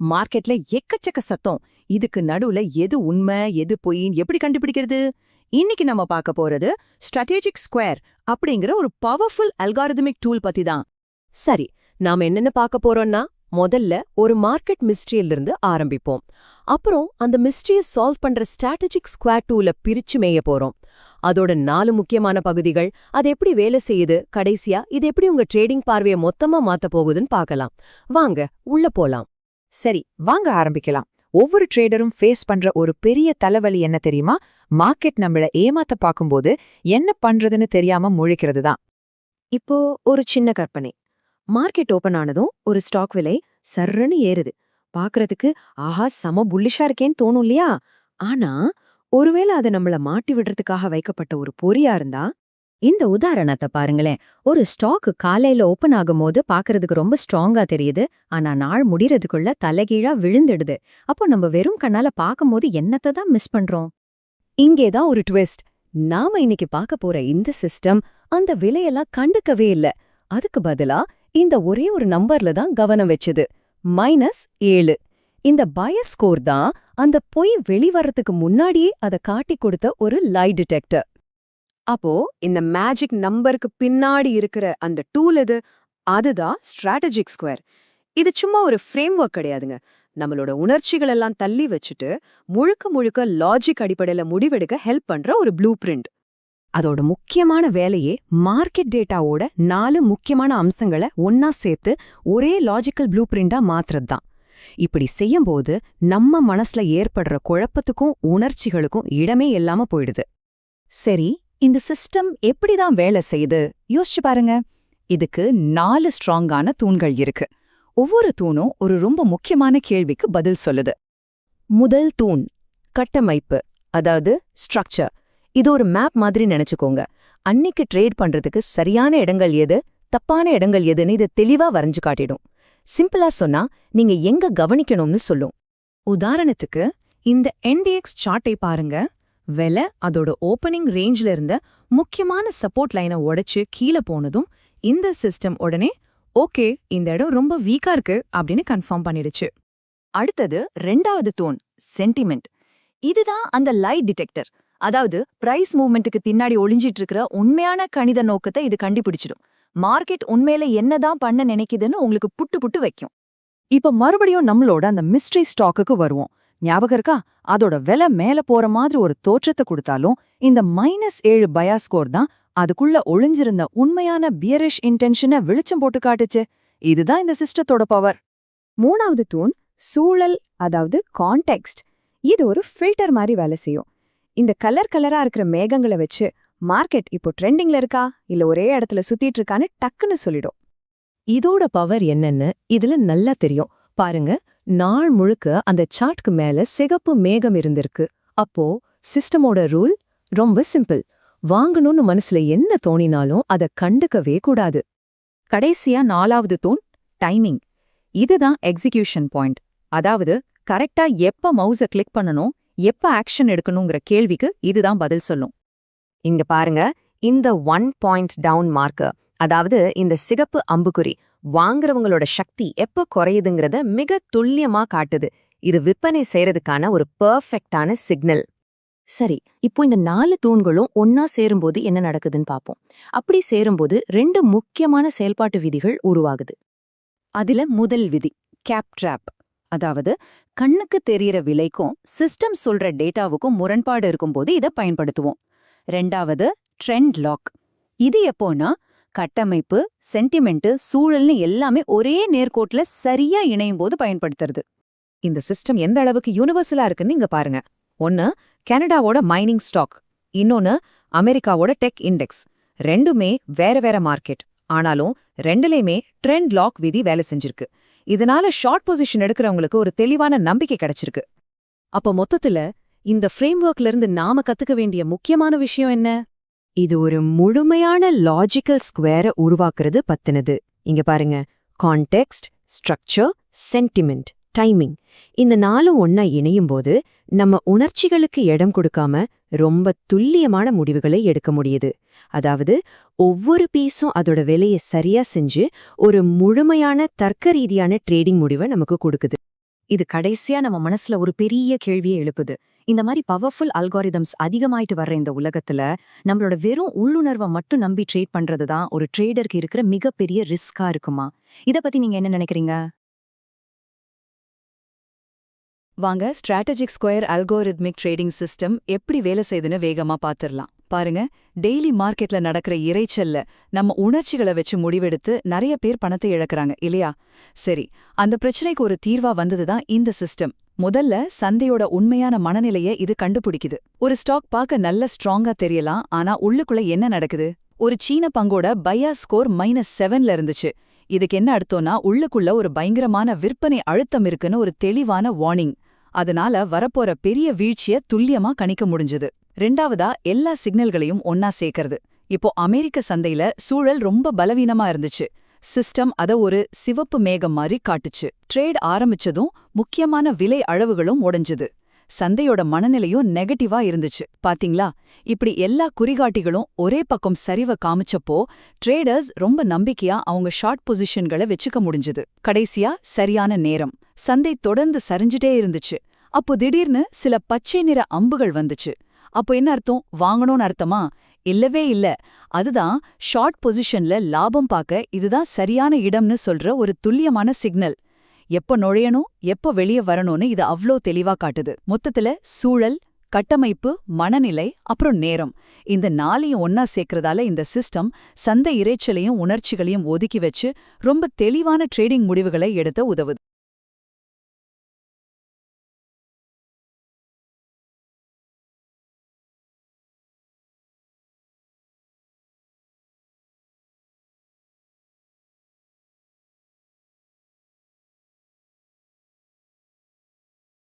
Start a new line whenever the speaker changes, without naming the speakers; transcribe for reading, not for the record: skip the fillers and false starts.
மார்க்கெட்ல எக்கச்சக்க சத்தம். இதுக்கு நடுவுல எது உண்மை எது பொய்ன்னு எப்படி கண்டுபிடிக்கிறது? இன்னைக்கு நம்ம பார்க்க போறது ஸ்ட்ராட்டஜிக் ஸ்கொயர் அப்படிங்கிற ஒரு பவர்ஃபுல் அல்காரிதமிக் டூல் பத்தி தான்.
சரி, நாம என்னென்ன பார்க்க போறோம்னா, முதல்ல ஒரு மார்க்கெட் மிஸ்ட்ரியிலிருந்து ஆரம்பிப்போம். அப்புறம் அந்த மிஸ்ட்ரியை சால்வ் பண்ற ஸ்ட்ராட்டஜிக் ஸ்கொயர் டூல பிரிச்சு மேய போறோம். அதோட 4 முக்கியமான பகுதிகள், அது எப்படி வேலை செய்யுது, கடைசியா இது எப்படி உங்க ட்ரேடிங் பார்வையை மொத்தமா மாத்த போகுதுன்னு பார்க்கலாம். வாங்க உள்ள போலாம்.
சரி, வாங்க ஆரம்பிக்கலாம். ஒவ்வொரு ட்ரேடரும் ஃபேஸ் பண்ற ஒரு பெரிய தலைவலி என்ன தெரியுமா? மார்க்கெட் நம்மள ஏமாத்த பார்க்கும்போது என்ன பண்றதுன்னு தெரியாம முழிக்கிறது தான்.
இப்போ ஒரு சின்ன கற்பனை. மார்க்கெட் ஓபன் ஆனதும் ஒரு ஸ்டாக் விலை சர்றன்னு ஏறுது. பாக்குறதுக்கு ஆஹா செம புல்லிஷா இருக்கேன்னு தோணும் இல்லையா? ஆனா ஒருவேளை அதை நம்மள மாட்டி விடுறதுக்காக வைக்கப்பட்ட ஒரு பொறியா இருந்தா?
இந்த உதாரணத்தை பாருங்களேன். ஒரு ஸ்டாக் காலையில ஓபன் ஆகும்போது பாக்குறதுக்கு ரொம்ப ஸ்ட்ராங்கா தெரியுது, ஆனா நாள் முடியறதுக்குள்ள தலைகீழா விழுந்துடுது. அப்போ நம்ம வெறும் கண்ணால பாக்கும்போது என்னத்தை தான் மிஸ் பண்றோம்? இங்கேதான் ஒரு ட்விஸ்ட். நாம இன்னைக்கு பார்க்க போற இந்த சிஸ்டம் அந்த விலையெல்லாம் கண்டுக்கவே இல்ல. அதுக்கு பதிலா இந்த ஒரே ஒரு நம்பர்ல தான் கவனம் வச்சுது, -7. இந்த பயஸ் ஸ்கோர் தான் அந்த பொய் வெளிவரத்துக்கு முன்னாடியே அதை காட்டி கொடுத்த ஒரு லை டிடெக்டர்.
அப்போ இந்த மேஜிக் நம்பருக்கு பின்னாடி இருக்கிற அந்த டூல் எது? அதுதான் ஸ்ட்ராட்டஜிக் ஸ்கொயர். இது சும்மா ஒரு ஃப்ரேம் ஒர்க் கிடையாதுங்க. நம்மளோட உணர்ச்சிகள் எல்லாம் தள்ளி வச்சுட்டு முழுக்க முழுக்க லாஜிக் அடிப்படையில முடிவெடுக்க ஹெல்ப் பண்ற ஒரு ப்ளூ பிரிண்ட்.
அதோட முக்கியமான வேலையே மார்க்கெட் டேட்டாவோட 4 முக்கியமான அம்சங்களை ஒன்னா சேர்த்து ஒரே லாஜிக்கல் ப்ளூ பிரிண்டா மாத்துறது தான். இப்படி செய்யும்போது நம்ம மனசுல ஏற்படுற குழப்பத்துக்கும் உணர்ச்சிகளுக்கும் இடமே இல்லாம போயிடுது.
சரி, இந்த சிஸ்டம் எப்படிதான் வேலை செய்யுது யோசிச்சு பாருங்க. இதுக்கு 4 ஸ்ட்ராங்கான தூண்கள் இருக்கு. ஒவ்வொரு தூணும் ஒரு ரொம்ப முக்கியமான கேள்விக்கு பதில் சொல்லுது.
முதல் தூண் கட்டமைப்பு, அதாவது ஸ்ட்ரக்சர். இது ஒரு மேப் மாதிரி நினைச்சுக்கோங்க. அன்னைக்கு ட்ரேட் பண்றதுக்கு சரியான இடங்கள் எது, தப்பான இடங்கள் எதுன்னு இது தெளிவா வரைஞ்சு காட்டிடும். சிம்பிளா சொன்னா நீங்க எங்க கவனிக்கணும்னு சொல்லும்.
உதாரணத்துக்கு இந்த என்டிஎக்ஸ் சார்ட்டை பாருங்க. விலை அதோட ஓப்பனிங் ரேஞ்ச்ல இருந்த முக்கியமான சப்போர்ட் லைனை உடைச்சு கீழே போனதும் இந்த சிஸ்டம் உடனே ஓகே, இந்த இடம் ரொம்ப வீக்கா இருக்கு அப்படின்னு கன்ஃபார்ம் பண்ணிடுச்சு.
அடுத்தது 2வது தூண் சென்டிமெண்ட். இதுதான் அந்த லை டிடெக்டர். அதாவது பிரைஸ் மூவ்மெண்ட்டுக்கு பின்னாடி ஒளிஞ்சிட்டு இருக்கிற உண்மையான கணித நோக்கத்தை இது கண்டுபிடிச்சிடும். மார்க்கெட் உண்மையில என்னதான் பண்ண நினைக்குதுன்னு உங்களுக்கு புட்டு புட்டு வைக்கும்.
இப்ப மறுபடியும் நம்மளோட அந்த மிஸ்ட்ரி ஸ்டாக்குக்கு வருவோம். ஞாபகம் இருக்கா? அதோட விலை மேல போற மாதிரி ஒரு தோற்றத்தை கொடுத்தாலும் இந்த -7 பயாஸ் ஸ்கோர் தான் அதுக்குள்ள ஒளிஞ்சிருந்த உண்மையான பியரிஷ் இன்டென்ஷனை வெளிச்சம் போட்டு காட்டுச்சு. இதுதான் இந்த சிஸ்டத்தோட பவர்.
3வது தூண் சூழல், அதாவது கான்டெக்ஸ்ட். இது ஒரு ஃபில்டர் மாதிரி வேலை செய்யும். இந்த கலர் கலரா இருக்கிற மேகங்களை வச்சு மார்க்கெட் இப்போ ட்ரெண்டிங்ல இருக்கா இல்ல ஒரே இடத்துல சுத்திட்டு இருக்கான்னு டக்குன்னு சொல்லிடும்.
இதோட பவர் என்னன்னு இதுல நல்லா தெரியும். பாருங்க, நாள் முழுக்க அந்த சார்ட்க்கு மேல சிகப்பு மேகம் இருந்திருக்கு. அப்போ சிஸ்டமோட ரூல் ரொம்ப சிம்பிள். வாங்கணும்னு மனசுல என்ன தோணினாலும் அதை கண்டுக்கவே கூடாது.
கடைசியா 4வது தூண் டைமிங். இதுதான் எக்ஸிகியூஷன் பாயிண்ட். அதாவது கரெக்டா எப்ப மவுஸை கிளிக் பண்ணணும், எப்ப ஆக்ஷன் எடுக்கணுங்கிற கேள்விக்கு இதுதான் பதில் சொல்லும்.
இங்க பாருங்க, இந்த 1 பாயிண்ட் டவுன் மார்க்கர், அதாவது இந்த சிகப்பு அம்புக்குறி, வாங்குறவங்களோட சக்தி எப்ப குறையுதுங்கிறத மிக துல்லியமா காட்டுது. இது விற்பனை செய்யறதுக்கான ஒரு பெர்ஃபெக்டான சிக்னல். சரி, இப்போ இந்த 4 தூண்களும் ஒன்னா சேரும்போது என்ன நடக்குதுன்னு பாப்போம். அப்படி சேரும்போது 2 முக்கியமான செயல்பாட்டு விதிகள் உருவாகுது. அதுல முதல் விதி கேப் ட்ராப். அதாவது கண்ணுக்கு தெரியற விலைக்கும் சிஸ்டம் சொல்ற டேட்டாவுக்கும் முரண்பாடு இருக்கும்போது இதை பயன்படுத்துவோம். 2வது ட்ரெண்ட் லாக். இது எப்போனா கட்டமைப்பு, சென்டிமெண்ட், சூழல்னு எல்லாமே ஒரே நேர்கோட்ல சரியா இணையும் போது பயன்படுத்துறது. இந்த சிஸ்டம் எந்த அளவுக்கு யூனிவர்சலா இருக்குன்னு இங்க பாருங்க. ஒன்னு கனடாவோட மைனிங் ஸ்டாக், இன்னொன்னு அமெரிக்காவோட டெக் இண்டெக்ஸ். ரெண்டுமே வேற வேற மார்க்கெட். ஆனாலும் ரெண்டுலயுமே ட்ரெண்ட் லாக் விதி வேலை செஞ்சிருக்கு. இதனால ஷார்ட் பொசிஷன் எடுக்கிறவங்களுக்கு ஒரு தெளிவான நம்பிக்கை கிடைச்சிருக்கு. அப்ப மொத்தத்துல இந்த ஃப்ரேம்வொர்க்ல இருந்து நாம கத்துக்க வேண்டிய முக்கியமான விஷயம் என்ன?
இது ஒரு முழுமையான லாஜிக்கல் ஸ்கொயரை உருவாக்குறது பத்தினது. இங்க பாருங்க, கான்டெக்ஸ்ட், ஸ்ட்ரக்சர், சென்டிமெண்ட், டைமிங், இந்த 4 ஒன்னா இணையும் போது நம்ம உணர்ச்சிகளுக்கு இடம் கொடுக்காம ரொம்ப துல்லியமான முடிவுகளை எடுக்க முடியுது. அதாவது ஒவ்வொரு பீஸும் அதோட வேலையை சரியா செஞ்சு ஒரு முழுமையான தர்க்க ரீதியான ட்ரேடிங் முடிவை நமக்கு கொடுக்குது.
இது கடைசியா நம்ம மனசுல ஒரு பெரிய கேள்வியை எழுப்புது. இந்த மாதிரி பவர்ஃபுல் அல்காரிதம்ஸ் அதிகமாயிட்டு வர்ற இந்த உலகத்துல நம்மளோட வெறும் உள்ளுணர்வை மட்டும் நம்பி ட்ரேட் பண்றது தான் ஒரு ட்ரேடருக்கு இருக்கிற மிகப்பெரிய ரிஸ்கா இருக்குமா? இத பத்தி நீங்க என்ன நினைக்கிறீங்க?
வாங்க strategic square algorithmic trading system எப்படி வேலை செய்யுதுன்னு வேகமா பாத்துரலாம். பாருங்க, டெய்லி மார்க்கெட்ல நடக்கிற இரைச்சல்ல நம்ம உணர்ச்சிகளை வச்சு முடிவெடுத்து நிறைய பேர் பணத்தை இழக்கறாங்க இல்லையா? சரி, அந்த பிரச்சனைக்கு ஒரு தீர்வா வந்ததுதான் இந்த சிஸ்டம். முதல்ல சந்தையோட உண்மையான மனநிலைய இது கண்டுபிடிக்குது. ஒரு ஸ்டாக் பார்க்க நல்ல ஸ்ட்ராங்கா தெரியலாம், ஆனா உள்ளுக்குள்ள என்ன நடக்குது? ஒரு சீன பங்கோட பையாஸ் ஸ்கோர் -7ல இருந்துச்சு. இதுக்கு என்ன அர்த்தம்னா உள்ளுக்குள்ள ஒரு பயங்கரமான விற்பனை அழுத்தம் இருக்குன்னு ஒரு தெளிவான வார்னிங். அதனால வரப்போற பெரிய வீழ்ச்சிய துல்லியமா கணிக்க முடிஞ்சது. ரெண்டாவதா, எல்லா சிக்னல்களையும் ஒன்னா சேர்க்கறது. இப்போ அமெரிக்க சந்தையில சூழல் ரொம்ப பலவீனமா இருந்துச்சு. சிஸ்டம் அத ஒரு சிவப்பு மேகம் மாதிரி காட்டுச்சு. ட்ரேட் ஆரம்பிச்சதும் முக்கியமான விலை அளவுகளும் உடைஞ்சுது. சந்தையோட மனநிலையும் நெகட்டிவா இருந்துச்சு. பாத்தீங்களா? இப்படி எல்லா குறிகாட்டிகளும் ஒரே பக்கம் சரிவ காமிச்சப்போ ட்ரேடர்ஸ் ரொம்ப நம்பிக்கையா அவங்க ஷார்ட் பொசிஷன்களை வச்சுக்க முடிஞ்சுது. கடைசியா சரியான நேரம். சந்தை தொடர்ந்து சரிஞ்சுட்டே இருந்துச்சு. அப்போ திடீர்னு சில பச்சை நிற அம்புகள் வந்துச்சு. அப்போ என்ன அர்த்தம்? வாங்கணும்னு அர்த்தமா? இல்லவே இல்ல. அதுதான் ஷார்ட் பொசிஷன்ல லாபம் பார்க்க இதுதான் சரியான இடம்னு சொல்ற ஒரு துல்லியமான சிக்னல். எப்ப நுழையணும், எப்ப வெளியே வரணும்னு இது அவ்ளோ தெளிவா காட்டுது. மொத்தத்துல சூழல், கட்டமைப்பு, மனநிலை, அப்புறம் நேரம், இந்த நாளையும் ஒன்னா சேர்க்கறதால இந்த சிஸ்டம் சந்தை இரைச்சலையும் உணர்ச்சிகளையும் ஒதுக்கி வச்சு ரொம்ப தெளிவான ட்ரேடிங் முடிவுகளை எடுத்த உதவுது.